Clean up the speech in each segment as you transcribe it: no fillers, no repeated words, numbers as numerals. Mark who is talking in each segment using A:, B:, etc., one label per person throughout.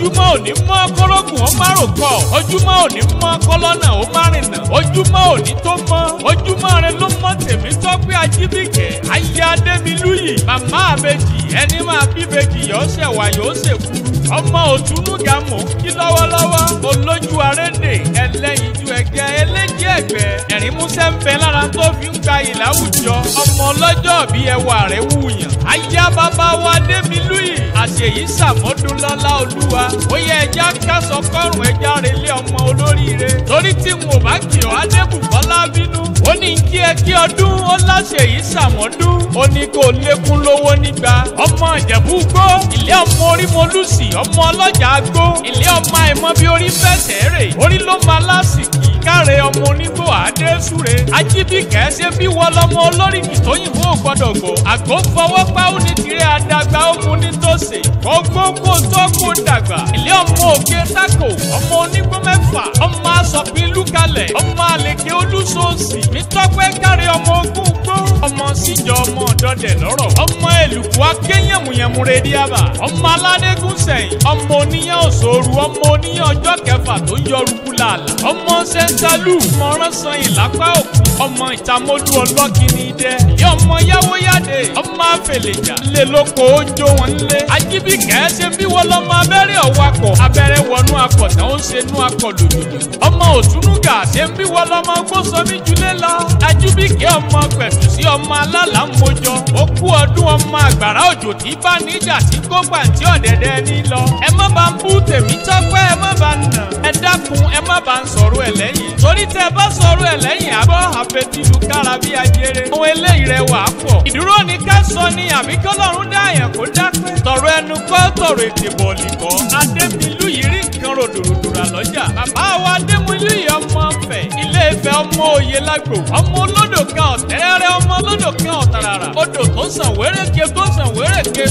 A: ojúmọ́ òní mọ́ kọ́lọ́gùn ó má rò kọ́ ojúmọ́ òní mọ́ kọ́lọ́nà ó má rìnà ojúmọ́ òní tó mọ́ ojúmọ́ rẹ ló mọ́ tèmi Tọ́pẹ́ Ajíbíkẹ́ ayé Adémilúyì màmá àbèjì ẹni máa bí bèjì yóò ṣẹ̀wà yóò ṣèkú ọmọ Òtúnúgà mọ̀ kí lọ́wọ́lọ́wọ́ olójú arédè ẹlẹ́yinjú ẹ̀gẹ́ eléjì ẹ̀gbẹ́ ẹ̀rín músẹ́ ń bẹ lára tó fi ń gba ìlàwùjọ ọmọ ọlọ́jọ́ bí ẹwà rẹ̀ wúyàn ayé bàbá wa Adémilúyì àṣeyí sàmọ́dún lọ́lá olúwa ó yẹ ẹja kásọ kọrùn ẹja relé ọmọ olóríire torí tí n ò bá kì ọ́ Adébùkọ́lá bínú ó ní kí ẹ kí ọdún ó láṣeyí sàmọ́dún ó ní kó lékún lówó nígbà ọmọ Ìjẹ̀bú gbó ilé ọmọ orí molúsì ọmọ ọlọ́jà gbó ilé ọmọ àìmọ́ bí orí fẹsẹ̀ rè orí ló máa lásìkò káre ọmọ onígbò àdésúre Ajíbíkẹ́ ṣe bí wọ́n lọ́mọ olóríkì tóyìnbó gbọ́dọ̀ gbò àgbo fọwọ́ pa ó ní tirẹ̀ àdàgbà ó mú ní tòsè gbogbo tó kó dàgbà ilé ọmọ òkè sákò ọmọ onígbò mẹ́fà ọmọ asọ̀pin lúkalẹ̀ ọmọ àlèkè olúṣòsì ní Tọ́pẹ́ káre ọmọ ogún gbó ọmọ síjọ ọmọ ọ̀dọ́dẹ̀ lọ́rọ̀ ọmọ èlùkù akéyẹ̀mùyẹ̀mù rèdíàbà ọmọ aládégún sẹ́yìn ọmọ oníyàn òṣòro ọmọ oníyàn ọjọ́ kẹfà tó yọrùkú làlà ọmọ sẹ́ńtálù mọ̀ránṣán ìlápá òkú ọmọ ìtàmọ́lú ọlọ́kìnní dẹ yọ ọmọ yáwóyáde ọmọ àfẹlẹ̀jà lè lóko oúnjẹ wọn lé Ajíbíkẹ́ ṣe bí wọ́n lọ́mọ abẹ́rẹ́ ọ̀wakọ̀ abẹ́rẹ́ wọnú akọ̀tàn ó ṣe nú akọ̀ lòdòdò ọmọ Òtúnúgà ṣe bí wọ́n lọ́mọ gbósọmí julẹ̀ lọ Ajíbíkẹ́ ọmọ pẹ̀tù sí ọmọ alálà ń mojọ ó kú ọdún ọmọ àgbàrá òjò tí bá níjà tí kó pàǹtí ọ̀dẹ̀dẹ̀ ní lọ ẹ má bá ń bú tèmi Tọ́pẹ́ ẹ má bá ń nà ẹ dákun ẹ má bá ń sọ̀rọ̀ ẹ̀ lẹ́yìn torí tẹ bá sọ̀rọ̀ ẹ̀ lẹ́yìn àbọ̀ àfẹtìlú kára bí ajere ohun eléyìí rẹ wà á pọ̀ ìdúró ni ká sọ ni àbí kọ́lọ́run dá àyàn kó dápẹ́ tọ̀rọ̀ ẹnu kọ́ tọ̀rọ̀ ètè bọ̀ọ̀lì kọ́ Adémilúyì rí nǹkan ròdòròdòrà lọ́jà bàbá wa Adémilúyì ọmọ Ifẹ̀ Ilé Ifẹ̀ ọmọ òye lágbo ọmọ olódò kan ọ̀tẹ́rẹ́rẹ́ ọmọ olódò kan ọ̀tàràrà odò tó sàn wéréke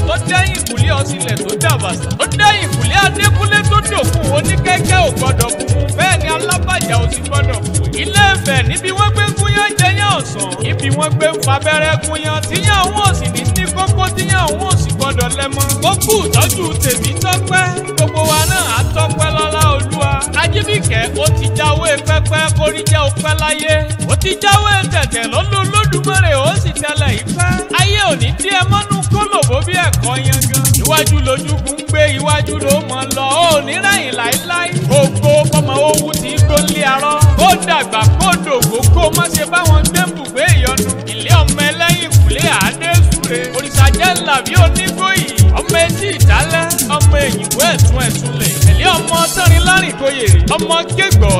A: tó dẹ́yìn ìkùlé ọsílẹ̀ tó dàbàsà tó dẹ́yìn ìkùlé Adékúnlé tó dòkun oníkẹ́kẹ́ ò gbọ́dọ̀ kú bẹ́ẹ̀ ni alábàjá ò sì gbọ́dọ̀ kú Ilé Ifẹ̀ níbi wọ́n gbé gúnyán jẹyán ọ̀sán ibi wọ́n gbé fabẹ́rẹ́ gúnyán tíyàn òun ò sì ní kókó tíyàn òun ò sì gbọ́dọ̀ lẹ́mọ́ kókù tọ́jú tèmi Tọ́pẹ́ gbogbo wa náà á tọ́pẹ́ lọ́lá olúwa Ajíbíkẹ́ ó ti jáwé pẹ́pẹ́ kórí jẹ́ òpẹ́ láyé ó ti jáwé tẹ̀tẹ̀ lọ́lọ́ Olódùmarè ó sì tẹ́lẹ̀ ìfẹ́ ayé òní tí ẹ mọ́nú kólòbó bí ẹ̀kọ́ yangan iwájú lójúkún gbé iwájú ló mọ̀ lọ ó ní rẹ̀yìn láíláí gbogbo ọmọ owó tí gbólé arọ́ kó dàgbà kó dògbò kó má ṣe báwọn gbé bùgbé ìyọnu ilé ọmọ ẹlẹ́yìn kùlé àdésúre òrìṣà jẹ́ ńlá bí onígbòyì ọmọ etí ìdálẹ́ ọmọ èyìnbó ẹ̀túnlẹ̀ ẹ̀lẹ́ ọmọ tẹ́rin lárìnkóyè ọmọ kégbọ̀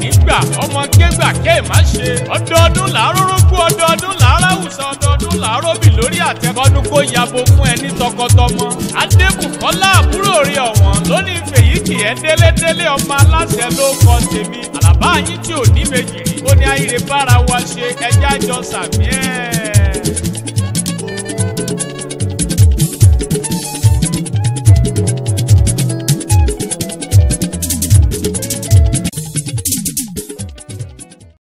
A: nígbà ọmọ kégbà má ṣe ọdọọdún làárọ̀ rógbó ọdọọdún làárọ̀ àwùsọ ọdọọdún làárọ̀ bì lórí àtẹkọ́dún kó yabo fún ẹni tọkọtọmọ Adébùkọ́lá àbúrò rí ọ̀wọ́n lónìí fèyíkì ẹ̀ délédélé ọmọ aláṣẹ ló kọ́ tèmi àlàbá yín tí ò ní méjì rí ó ní ayére bára wa ṣe ẹjá jọ sàmì ẹ̀.